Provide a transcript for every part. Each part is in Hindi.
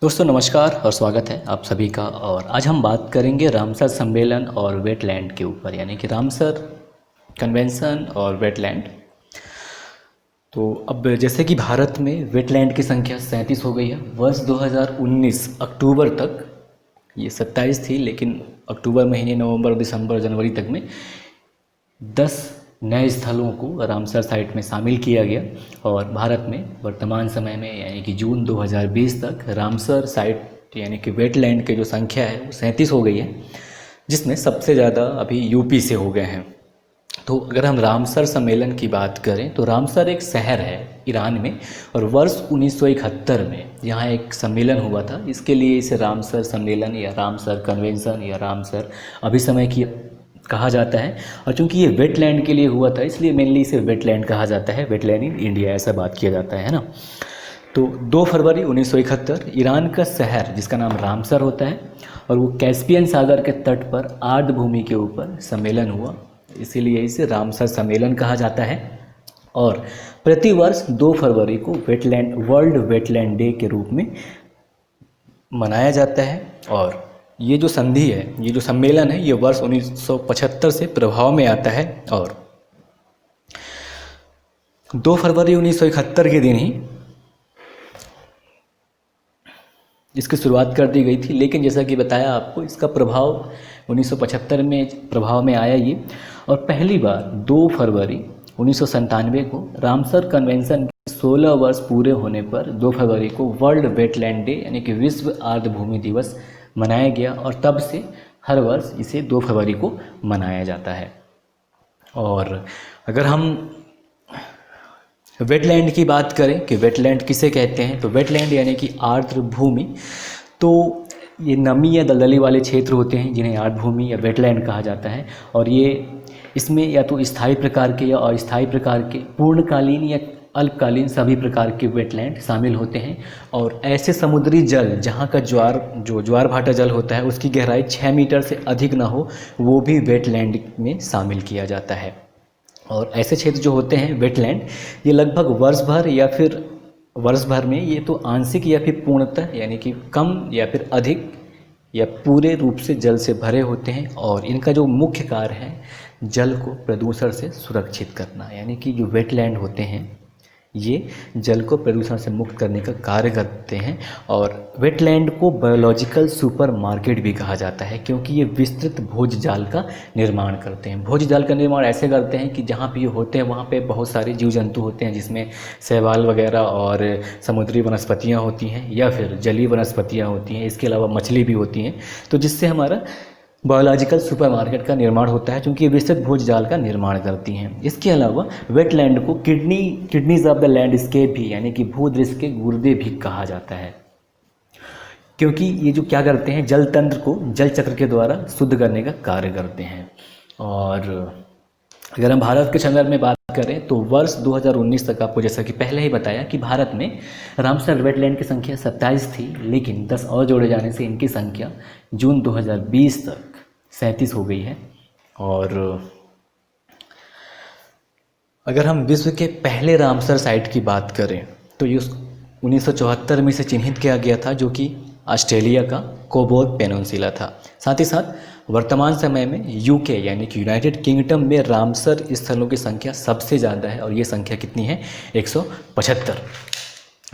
दोस्तों नमस्कार और स्वागत है आप सभी का। और आज हम बात करेंगे रामसर सम्मेलन और वेटलैंड के ऊपर, यानी कि रामसर कन्वेंशन और वेटलैंड। तो अब जैसे कि भारत में वेटलैंड की संख्या 37 हो गई है। वर्ष 2019 अक्टूबर तक ये 27 थी, लेकिन अक्टूबर महीने, नवंबर, दिसंबर, जनवरी तक में 10 नए स्थलों को रामसर साइट में शामिल किया गया। और भारत में वर्तमान समय में यानी कि जून 2020 तक रामसर साइट यानी कि वेटलैंड की जो संख्या है वो 37 हो गई है, जिसमें सबसे ज़्यादा अभी यूपी से हो गए हैं। तो अगर हम रामसर सम्मेलन की बात करें तो रामसर एक शहर है ईरान में, और वर्ष 1971 में यहाँ एक सम्मेलन हुआ था। इसके लिए इसे रामसर सम्मेलन या रामसर कन्वेंशन या रामसर अभिसमय की कहा जाता है। और चूंकि ये वेटलैंड के लिए हुआ था, इसलिए मेनली इसे वेटलैंड कहा जाता है, वेटलैंड इन इंडिया ऐसा बात किया जाता है ना। तो 2 फरवरी 1971 ईरान का शहर जिसका नाम रामसर होता है, और वो कैस्पियन सागर के तट पर आर्द्र भूमि के ऊपर सम्मेलन हुआ, इसीलिए इसे रामसर सम्मेलन कहा जाता है। और प्रतिवर्ष 2 फरवरी को वेटलैंड वर्ल्ड वेटलैंड डे के रूप में मनाया जाता है। और ये जो संधि है, ये जो सम्मेलन है, ये वर्ष 1975 से प्रभाव में आता है। और 2 फरवरी 1971 के दिन ही इसकी शुरुआत कर दी गई थी, लेकिन जैसा कि बताया आपको, इसका प्रभाव 1975 में प्रभाव में आया ये। और पहली बार 2 फरवरी 1997 को रामसर कन्वेंशन के 16 वर्ष पूरे होने पर 2 फरवरी को वर्ल्ड वेटलैंड डे यानी कि विश्व आर्द्र भूमि दिवस मनाया गया, और तब से हर वर्ष इसे 2 फरवरी को मनाया जाता है। और अगर हम वेटलैंड की बात करें कि वेटलैंड किसे कहते हैं, तो वेटलैंड यानी कि आर्द्र भूमि। तो ये नमी या दलदली वाले क्षेत्र होते हैं जिन्हें आर्द्र भूमि या वेटलैंड कहा जाता है। और ये इसमें या तो स्थायी प्रकार के या अस्थायी प्रकार के, पूर्णकालीन या अल्पकालीन सभी प्रकार के वेटलैंड शामिल होते हैं। और ऐसे समुद्री जल जहाँ का ज्वार भाटा जल होता है उसकी गहराई 6 मीटर से अधिक ना हो, वो भी वेटलैंड में शामिल किया जाता है। और ऐसे क्षेत्र जो होते हैं वेटलैंड, ये लगभग वर्ष भर में ये तो आंशिक या फिर पूर्णतः यानी कि कम या फिर अधिक या पूरे रूप से जल से भरे होते हैं। और इनका जो मुख्य कार्य है जल को प्रदूषण से सुरक्षित करना, यानी कि जो वेटलैंड होते हैं ये जल को प्रदूषण से मुक्त करने का कार्य करते हैं। और वेटलैंड को बायोलॉजिकल सुपर मार्केट भी कहा जाता है, क्योंकि ये विस्तृत भोज जाल का निर्माण करते हैं। भोज जाल का निर्माण ऐसे करते हैं कि जहाँ पे ये होते हैं वहाँ पे बहुत सारे जीव जंतु होते हैं, जिसमें शैवाल वगैरह और समुद्री वनस्पतियाँ होती हैं या फिर जलीय वनस्पतियाँ होती हैं। इसके अलावा मछली भी होती हैं, तो जिससे हमारा बायोलॉजिकल सुपरमार्केट का निर्माण होता है, क्योंकि ये विस्तृत भोज जाल का निर्माण करती हैं। इसके अलावा वेटलैंड को किडनीज ऑफ द लैंडस्केप भी यानी कि भूदृश्य के गुर्दे भी कहा जाता है, क्योंकि ये जो क्या करते हैं, जल तंत्र को जल चक्र के द्वारा शुद्ध करने का कार्य करते हैं। और अगर हम भारत के संदर्भ में बात करें तो वर्ष 2019 तक आपको जैसा कि पहले ही बताया कि भारत में रामसर वेटलैंड की संख्या 27 थी, लेकिन 10 और जोड़े जाने से इनकी संख्या जून 2020 तक 37 हो गई है। और अगर हम विश्व के पहले रामसर साइट की बात करें तो ये 1974 में से चिन्हित किया गया था, जो कि ऑस्ट्रेलिया का कोबोत पेनिनसुला था। साथ ही साथ वर्तमान समय में यूके यानी कि यूनाइटेड किंगडम में रामसर स्थलों की संख्या सबसे ज़्यादा है, और ये संख्या कितनी है, 175।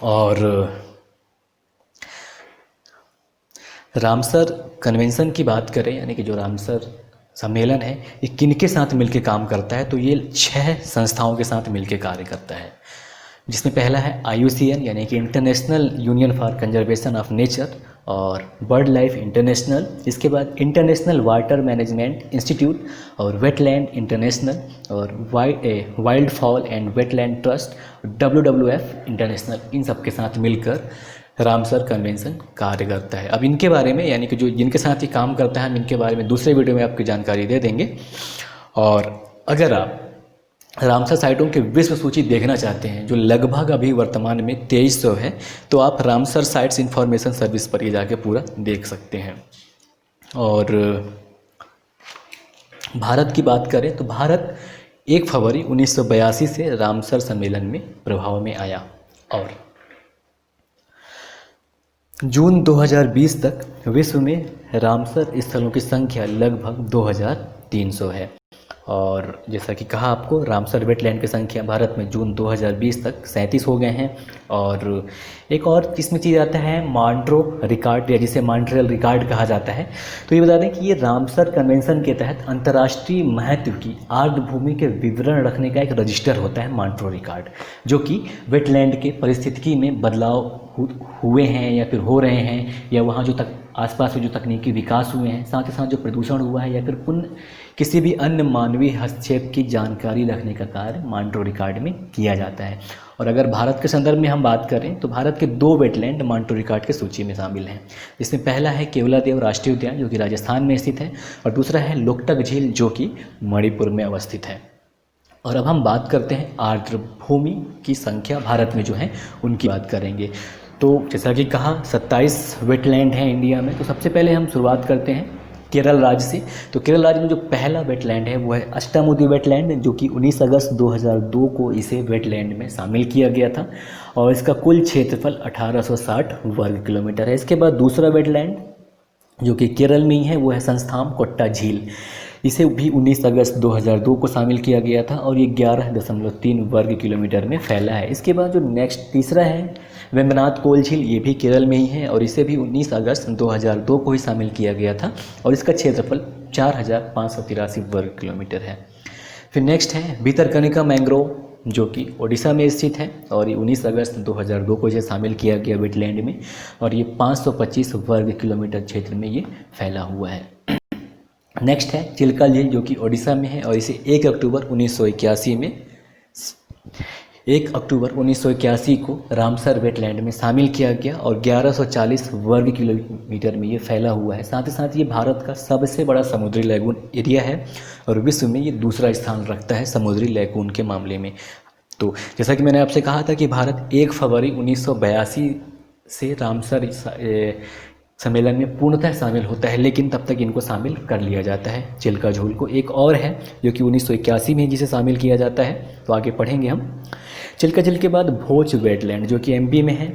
और रामसर कन्वेंशन की बात करें यानी कि जो रामसर सम्मेलन है, ये किनके साथ मिलकर काम करता है, तो ये 6 संस्थाओं के साथ मिलकर कार्य करता है, जिसमें पहला है IUCN यानी कि International Union for Conservation of Nature और बर्ड लाइफ इंटरनेशनल। इसके बाद इंटरनेशनल वाटर मैनेजमेंट इंस्टीट्यूट और वेटलैंड इंटरनेशनल और Wildfowl and Wetland Trust WWF International. इन सब के साथ मिलकर रामसर कन्वेंशन कार्य करता है। अब इनके बारे में यानी कि जो जिनके साथ ये काम करता है, हम इनके बारे में दूसरे वीडियो में आपकी जानकारी दे देंगे। और अगर आप रामसर साइटों की विश्व सूची देखना चाहते हैं, जो लगभग अभी वर्तमान में 2300 है, तो आप रामसर साइट्स इंफॉर्मेशन सर्विस पर ये जाके पूरा देख सकते हैं। और भारत की बात करें तो भारत 1 फरवरी 1982 से रामसर सम्मेलन में प्रभाव में आया। और जून 2020 तक विश्व में रामसर स्थलों की संख्या लगभग 2300 है। और जैसा कि कहा आपको, रामसर वेटलैंड की संख्या भारत में जून 2020 तक 37 हो गए हैं। और एक और इसमें चीज़ आता है मॉन्ट्रो रिकॉर्ड, या जिसे मॉन्ट्रियल रिकॉर्ड कहा जाता है। तो ये बता दें कि ये रामसर कन्वेंशन के तहत अंतर्राष्ट्रीय महत्व की आर्द्रभूमि के विवरण रखने का एक रजिस्टर होता है मॉन्ट्रो रिकॉर्ड, जो कि वेटलैंड के पारिस्थितिकी में बदलाव हुए हैं या फिर हो रहे हैं, या वहाँ जो तक आसपास में जो तकनीकी विकास हुए हैं, साथ ही साथ जो प्रदूषण हुआ है, या फिर किसी भी अन्य मानवीय हस्तक्षेप की जानकारी रखने का कार्य मॉन्ट्रो रिकॉर्ड में किया जाता है। और अगर भारत के संदर्भ में हम बात करें तो भारत के 2 वेटलैंड मॉन्ट्रो रिकॉर्ड की सूची में शामिल हैं। इसमें पहला है केवलादेव राष्ट्रीय उद्यान, जो कि राजस्थान में स्थित है, और दूसरा है लोकटक झील, जो कि मणिपुर में अवस्थित है। और अब हम बात करते हैं आर्द्रभूमि की संख्या भारत में जो है उनकी बात करेंगे। तो जैसा कि कहा 27 वेटलैंड हैं इंडिया में। तो सबसे पहले हम शुरुआत करते हैं केरल राज्य से। तो केरल राज्य में जो पहला वेटलैंड है वो है अष्टामुदी वेटलैंड, जो कि 19 अगस्त 2002 को इसे वेटलैंड में शामिल किया गया था, और इसका कुल क्षेत्रफल 1860 वर्ग किलोमीटर है। इसके बाद दूसरा वेटलैंड जो कि केरल में ही है वो है संस्थाम कोट्टा झील। इसे भी 19 अगस्त 2002 को शामिल किया गया था, और ये 11.3 वर्ग किलोमीटर में फैला है। इसके बाद जो नेक्स्ट तीसरा है वेम्बनाथ कोल झील, ये भी केरल में ही है, और इसे भी 19 अगस्त 2002 को ही शामिल किया गया था, और इसका क्षेत्रफल 4583 वर्ग किलोमीटर है। फिर नेक्स्ट है भितरकनिका मैंग्रोव, जो कि ओडिशा में स्थित है, और ये 19 अगस्त 2002 को इसे शामिल किया गया वेटलैंड में, और ये 525 वर्ग किलोमीटर क्षेत्र में ये फैला हुआ है। नेक्स्ट है चिल्का झील, जो कि ओडिशा में है, और इसे 1 अक्टूबर 1981 को रामसर वेटलैंड में शामिल किया गया, और 1140 वर्ग किलोमीटर में ये फैला हुआ है। साथ ही साथ ये भारत का सबसे बड़ा समुद्री लैगून एरिया है, और विश्व में ये दूसरा स्थान रखता है समुद्री लैगून के मामले में। तो जैसा कि मैंने आपसे कहा था कि भारत 1 फरवरी 1982 से रामसर सम्मेलन में पूर्णतः शामिल होता है, लेकिन तब तक इनको शामिल कर लिया जाता है चिल्का झील को। एक और है जो कि 1981 में जिसे शामिल किया जाता है, तो आगे पढ़ेंगे हम। चिल्का झील के बाद भोज वेटलैंड, जो कि एमपी में है,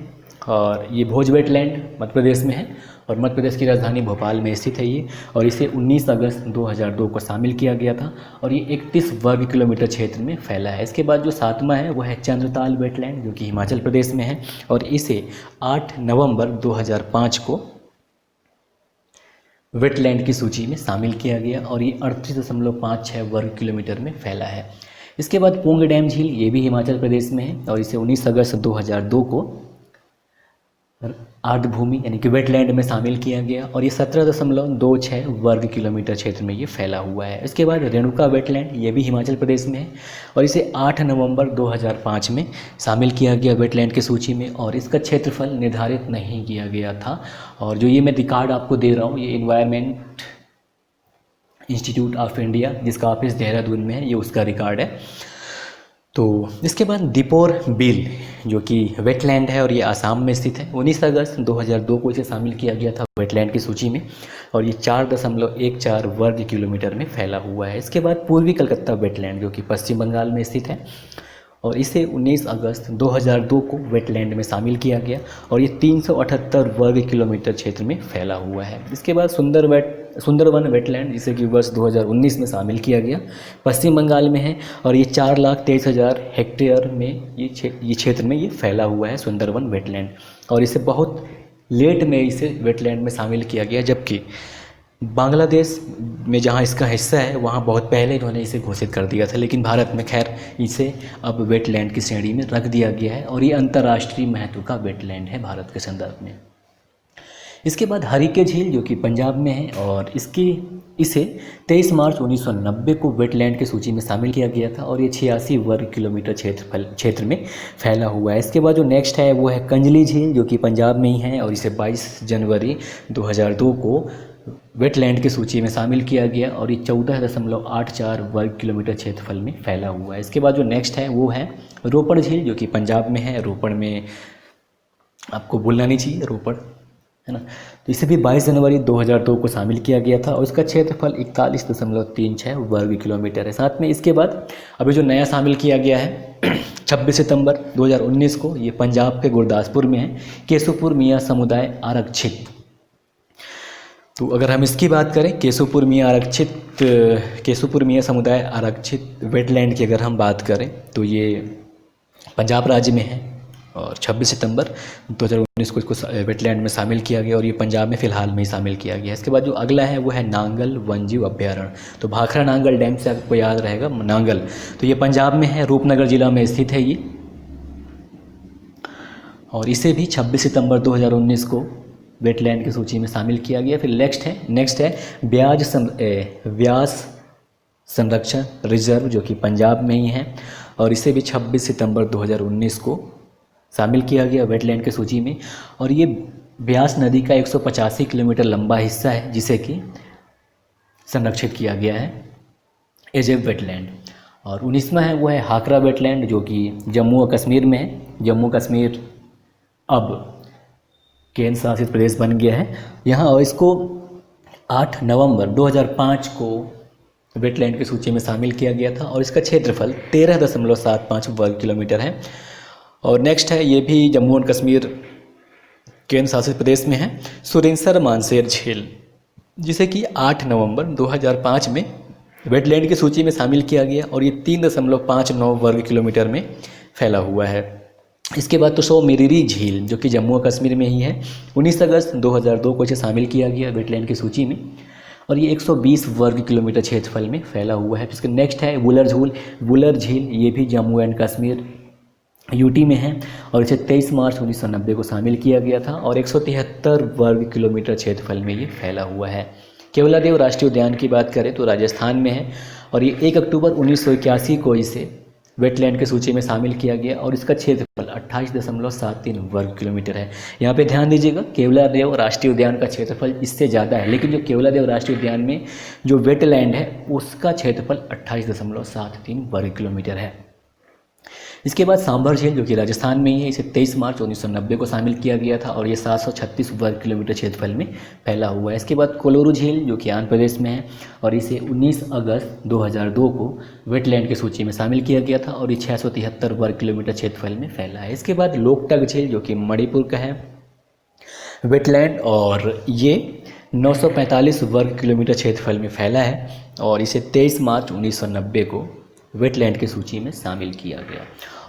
और ये भोज वेटलैंड मध्य प्रदेश में है, और मध्य प्रदेश की राजधानी भोपाल में स्थित है ये, और इसे 19 अगस्त 2002 को शामिल किया गया था, और ये 31 वर्ग किलोमीटर क्षेत्र में फैला है। इसके बाद जो 7वां है वो है चंद्रताल वेटलैंड, जो कि हिमाचल प्रदेश में है, और इसे 8 नवंबर 2005 को वेटलैंड की सूची में शामिल किया गया, और ये 38.56 वर्ग किलोमीटर में फैला है। इसके बाद पोंग डैम झील, ये भी हिमाचल प्रदेश में है, और इसे 19 अगस्त 2002 को आर्द्रभूमि यानी कि वेटलैंड में शामिल किया गया, और ये 17.26 वर्ग किलोमीटर क्षेत्र में ये फैला हुआ है। इसके बाद रेणुका वेटलैंड, ये भी हिमाचल प्रदेश में है, और इसे 8 नवंबर 2005 में शामिल किया गया वेटलैंड की सूची में, और इसका क्षेत्रफल निर्धारित नहीं किया गया था। और जो ये मैं रिकॉर्ड आपको दे रहा हूँ, ये एनवायरमेंट इंस्टीट्यूट ऑफ इंडिया, जिसका ऑफिस देहरादून में है, ये उसका रिकॉर्ड है। तो इसके बाद दीपोर बिल, जो कि वेटलैंड है और ये आसाम में स्थित है, 19 अगस्त 2002 को इसे शामिल किया गया था वेटलैंड की सूची में, और ये 4.14 वर्ग किलोमीटर में फैला हुआ है। इसके बाद पूर्वी कलकत्ता वेटलैंड, जो कि पश्चिम बंगाल में स्थित है, और इसे 19 अगस्त 2002 को वेटलैंड में शामिल किया गया, और ये 378 वर्ग किलोमीटर क्षेत्र में फैला हुआ है। इसके बाद सुंदरवन वेटलैंड, जिसे कि वर्ष 2019 में शामिल किया गया, पश्चिम बंगाल में है, और ये 4,23,000 हेक्टेयर में ये क्षेत्र में ये फैला हुआ है सुंदरवन वेटलैंड, और इसे बहुत लेट में इसे वेटलैंड में शामिल किया गया, जबकि बांग्लादेश में जहाँ इसका हिस्सा है वहाँ बहुत पहले इन्होंने इसे घोषित कर दिया था, लेकिन भारत में खैर इसे अब वेटलैंड की श्रेणी में रख दिया गया है, और ये अंतर्राष्ट्रीय महत्व का वेटलैंड है भारत के संदर्भ में। इसके बाद हरिके झील, जो कि पंजाब में है, और इसे 23 मार्च 1990 को वेटलैंड की सूची में शामिल किया गया था, और ये 86 वर्ग किलोमीटर क्षेत्र में फैला हुआ है। इसके बाद जो नेक्स्ट है वो है कंजली झील, जो कि पंजाब में ही है, और इसे 22 जनवरी 2002 को वेटलैंड की सूची में शामिल किया गया, और ये 14.84 वर्ग किलोमीटर क्षेत्रफल में फैला हुआ है। इसके बाद जो नेक्स्ट है वो है रोपड़ झील, जो कि पंजाब में है। रोपड़ में आपको भूलना नहीं चाहिए, रोपड़ है ना। तो इसे भी 22 जनवरी 2002 को शामिल किया गया था, और उसका क्षेत्रफल 41.36 वर्ग किलोमीटर है। साथ में इसके बाद अभी जो नया शामिल किया गया है 26 सितंबर 2019 को, ये पंजाब के गुरदासपुर में है, केशवपुर मियाँ समुदाय आरक्षित। तो अगर हम इसकी बात करें, केशवपुर मियाँ समुदाय आरक्षित वेटलैंड की अगर हम बात करें तो ये पंजाब राज्य में है और 26 सितंबर 2019 को इसको वेटलैंड में शामिल किया गया और ये पंजाब में फ़िलहाल में ही शामिल किया गया। इसके बाद जो अगला है वो है नांगल वन्यजीव अभ्यारण्य। तो भाखड़ा नांगल डैम से आपको याद रहेगा नांगल, तो ये पंजाब में है, रूपनगर जिला में स्थित है ये, और इसे भी 26 सितंबर 2019 को वेटलैंड की सूची में शामिल किया गया। फिर नेक्स्ट है व्यास संरक्षण रिजर्व, जो कि पंजाब में ही है, और इसे भी 26 सितंबर 2019 को शामिल किया गया वेटलैंड की सूची में। और ये ब्यास नदी का 185 किलोमीटर लंबा हिस्सा है जिसे कि संरक्षित किया गया है एज ए वेटलैंड। और 19वां है वो है हाकरा वेटलैंड, जो कि जम्मू और कश्मीर में है। जम्मू कश्मीर अब केंद्र शासित प्रदेश बन गया है यहाँ, और इसको 8 नवंबर 2005 को वेटलैंड की सूची में शामिल किया गया था और इसका क्षेत्रफल 13.75 वर्ग किलोमीटर है। और नेक्स्ट है, ये भी जम्मू और कश्मीर केंद्र शासित प्रदेश में है, सुरिनसर मानसेर झील, जिसे कि 8 नवंबर 2005 में वेटलैंड की सूची में शामिल किया गया और ये 3.59 वर्ग किलोमीटर में फैला हुआ है। इसके बाद तो सो मिरिरी झील, जो कि जम्मू और कश्मीर में ही है, 19 अगस्त 2002 को इसे शामिल किया गया वेटलैंड की सूची में और ये 120 वर्ग किलोमीटर क्षेत्रफल में फैला हुआ है। इसके नेक्स्ट है वुलर झील, ये भी जम्मू एंड कश्मीर यूटी में है और इसे 23 मार्च 1990 को शामिल किया गया था और 173 वर्ग किलोमीटर क्षेत्रफल में ये फैला हुआ है। केवलादेव राष्ट्रीय उद्यान की बात करें तो राजस्थान में है और ये 1 अक्टूबर 1981 को इसे वेटलैंड की सूची में शामिल किया गया और इसका क्षेत्रफल 28.73 वर्ग किलोमीटर है। यहाँ पे ध्यान दीजिएगा, केवलादेव राष्ट्रीय उद्यान का क्षेत्रफल इससे ज़्यादा है, लेकिन जो केवलादेव राष्ट्रीय उद्यान में जो वेटलैंड है उसका क्षेत्रफल 28.73 वर्ग किलोमीटर है। इसके बाद सांभर झील, जो कि राजस्थान में ही है, इसे 23 मार्च 1990 को शामिल किया गया था और ये 736 वर्ग किलोमीटर क्षेत्रफल में फैला हुआ है। इसके बाद कोलोरू झील, जो कि आंध्र प्रदेश में है और इसे 19 अगस्त 2002 को वेटलैंड की सूची में शामिल किया गया था और ये 673 वर्ग किलोमीटर क्षेत्रफल में फैला है। इसके बाद लोकटक झील, जो कि मणिपुर का है वेटलैंड और ये 945 वर्ग किलोमीटर क्षेत्रफल में फैला है और इसे 23 मार्च 1990 को वेटलैंड की सूची में शामिल किया गया।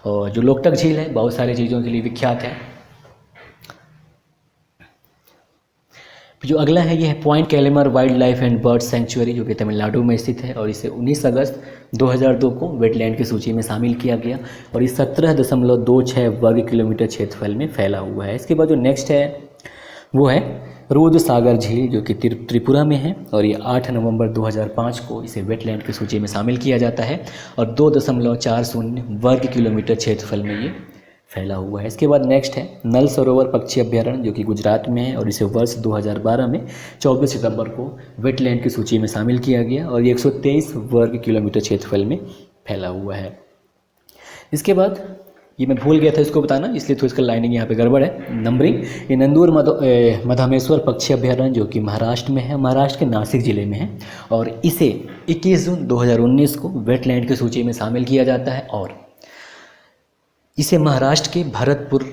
और जो लोकटक झील है बहुत सारी चीज़ों के लिए विख्यात है। जो अगला है ये है Point Calimere Wildlife and Bird Sanctuary, जो कि तमिलनाडु में स्थित है और इसे 19 अगस्त 2002 को वेटलैंड की सूची में शामिल किया गया और ये 17.26 वर्ग किलोमीटर क्षेत्रफल में फैला हुआ है। इसके बाद जो नेक्स्ट है वो है रूदसागर झील, जो कि त्रिपुरा में है और ये 8 नवंबर 2005 को इसे वेटलैंड की सूची में शामिल किया जाता है और 2.40 वर्ग किलोमीटर क्षेत्रफल में ये फैला हुआ है। इसके बाद नेक्स्ट है नल सरोवर पक्षी अभ्यारण्य, जो कि गुजरात में है और इसे वर्ष 2012 में 24 सितंबर को वेटलैंड की सूची में शामिल किया गया और ये 123 वर्ग किलोमीटर क्षेत्रफल में फैला हुआ है। इसके बाद ये मैं भूल गया था इसको बताना, इसलिए तो इसका लाइनिंग यहाँ पे गड़बड़ है नंबरिंग। ये नंदूर मधामेश्वर पक्षी अभ्यारण्य, जो कि महाराष्ट्र में है, महाराष्ट्र के नासिक जिले में है और इसे 21 जून 2019 को वेटलैंड की सूची में शामिल किया जाता है और इसे महाराष्ट्र के भरतपुर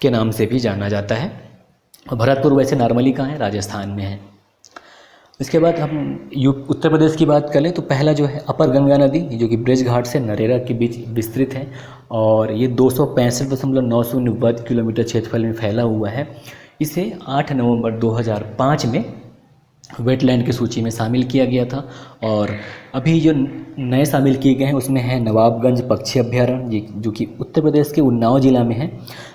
के नाम से भी जाना जाता है और भरतपुर वैसे नॉर्मली कहाँ है, राजस्थान में है। इसके बाद हम उत्तर प्रदेश की बात करें तो पहला जो है अपर गंगा नदी, जो कि ब्रज घाट से नरेला के बीच विस्तृत है और ये 265.90 वर्ग किलोमीटर क्षेत्रफल में फैला हुआ है। इसे 8 नवंबर 2005 में वेटलैंड की सूची में शामिल किया गया था और अभी जो नए शामिल किए गए हैं उसमें है नवाबगंज पक्षी अभ्यारण्य, जो कि उत्तर प्रदेश के उन्नाव जिला में है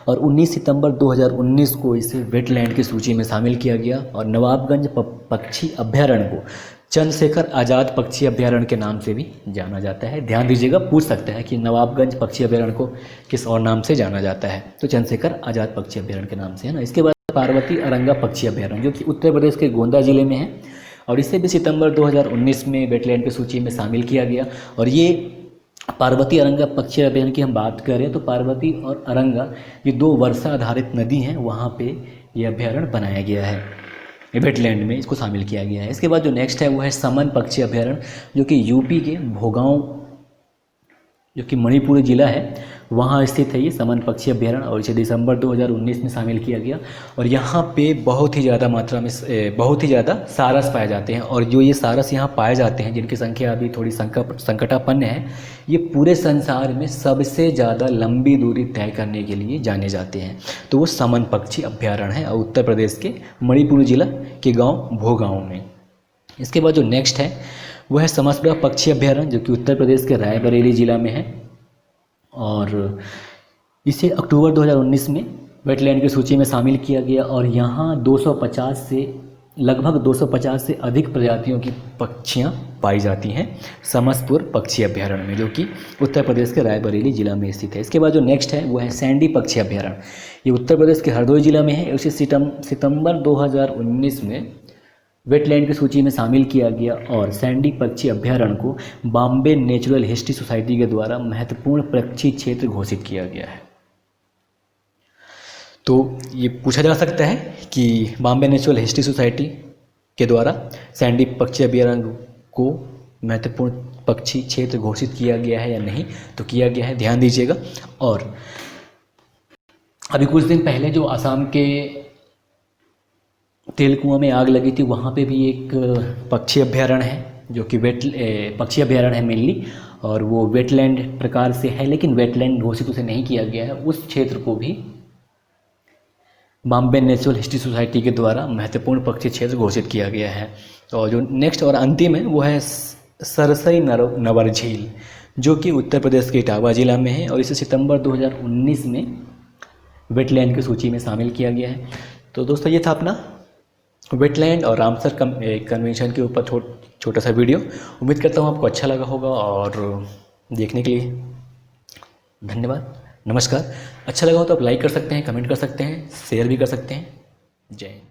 और 19 सितंबर 2019 को इसे वेटलैंड की सूची में शामिल किया गया और नवाबगंज पक्षी अभ्यारण्य को चंद्रशेखर आज़ाद पक्षी अभ्यारण्य के नाम से भी जाना जाता है। ध्यान दीजिएगा, पूछ सकते हैं कि नवाबगंज पक्षी अभ्यारण्य को किस और नाम से जाना जाता है, तो चंद्रशेखर आज़ाद पक्षी अभ्यारण्य के नाम से है ना। इसके बाद पार्वती अरंगा पक्षी अभ्यारण्य, जो कि उत्तर प्रदेश के गोंडा जिले में है और इसे भी सितंबर 2019 में वेटलैंड की सूची में शामिल किया गया और ये पार्वती अरंगा पक्षी अभ्यारण्य की हम बात करें तो पार्वती और अरंगा ये 2 वर्षा आधारित नदी हैं, वहाँ पे ये अभ्यारण्य बनाया गया है, वेटलैंड में इसको शामिल किया गया है। इसके बाद जो नेक्स्ट है वो है समन पक्षी अभ्यारण्य, जो कि यूपी के भोगांव जो कि मणिपुर जिला है वहाँ स्थित है ये समन पक्षी अभ्यारण्य, और इसे दिसंबर 2019 में शामिल किया गया। और यहाँ पे बहुत ही ज़्यादा मात्रा में बहुत ही ज़्यादा सारस पाए जाते हैं, और जो ये सारस यहाँ पाए जाते हैं जिनकी संख्या अभी थोड़ी संकटापन्न है, ये पूरे संसार में सबसे ज़्यादा लंबी दूरी तय करने के लिए जाने जाते हैं। तो वो समन पक्षी अभ्यारण्य है और उत्तर प्रदेश के मणिपुर जिला के गाँव भोगांव में। इसके बाद जो नेक्स्ट है वो है समसपुरा पक्षी अभ्यारण्य, जो कि उत्तर प्रदेश के रायबरेली जिला में है, और इसे अक्टूबर 2019 में वेटलैंड की सूची में शामिल किया गया। और यहाँ 250 से लगभग 250 से अधिक प्रजातियों की पक्षियाँ पाई जाती हैं समसपुर पक्षी अभ्यारण्य में, जो कि उत्तर प्रदेश के रायबरेली जिला में स्थित है। इसके बाद जो नेक्स्ट है वो है सैंडी पक्षी अभ्यारण्य। ये उत्तर प्रदेश के हरदोई जिला में है। उसे सितंबर 2019 में वेटलैंड की सूची में शामिल किया गया, और सैंडी पक्षी अभ्यारण्य को बॉम्बे नेचुरल हिस्ट्री सोसाइटी के द्वारा महत्वपूर्ण पक्षी क्षेत्र घोषित किया गया है। तो ये पूछा जा सकता है कि बॉम्बे नेचुरल हिस्ट्री सोसाइटी के द्वारा सैंडी पक्षी अभ्यारण्य को महत्वपूर्ण पक्षी क्षेत्र घोषित किया गया है या नहीं, तो किया गया है, ध्यान दीजिएगा। और अभी कुछ दिन पहले जो असम के तेलकुआं में आग लगी थी, वहाँ पे भी एक पक्षी अभ्यारण्य है, जो कि पक्षी अभ्यारण्य है मेनली, और वो वेटलैंड प्रकार से है, लेकिन वेटलैंड घोषित उसे नहीं किया गया है। उस क्षेत्र को भी बॉम्बे नेचुरल हिस्ट्री सोसाइटी के द्वारा महत्वपूर्ण पक्षी क्षेत्र घोषित किया गया है। तो जो नेक्स्ट और अंतिम है वो है सरसई नवर झील, जो कि उत्तर प्रदेश के इटावा जिला में है, और इसे सितंबर 2019 में वेटलैंड की सूची में शामिल किया गया है। तो दोस्तों ये था अपना वेटलैंड और रामसर कन्वेंशन के ऊपर छोटा सा वीडियो। उम्मीद करता हूँ आपको अच्छा लगा होगा, और देखने के लिए धन्यवाद, नमस्कार। अच्छा लगा हो तो आप लाइक कर सकते हैं, कमेंट कर सकते हैं, शेयर भी कर सकते हैं। जय हिंद।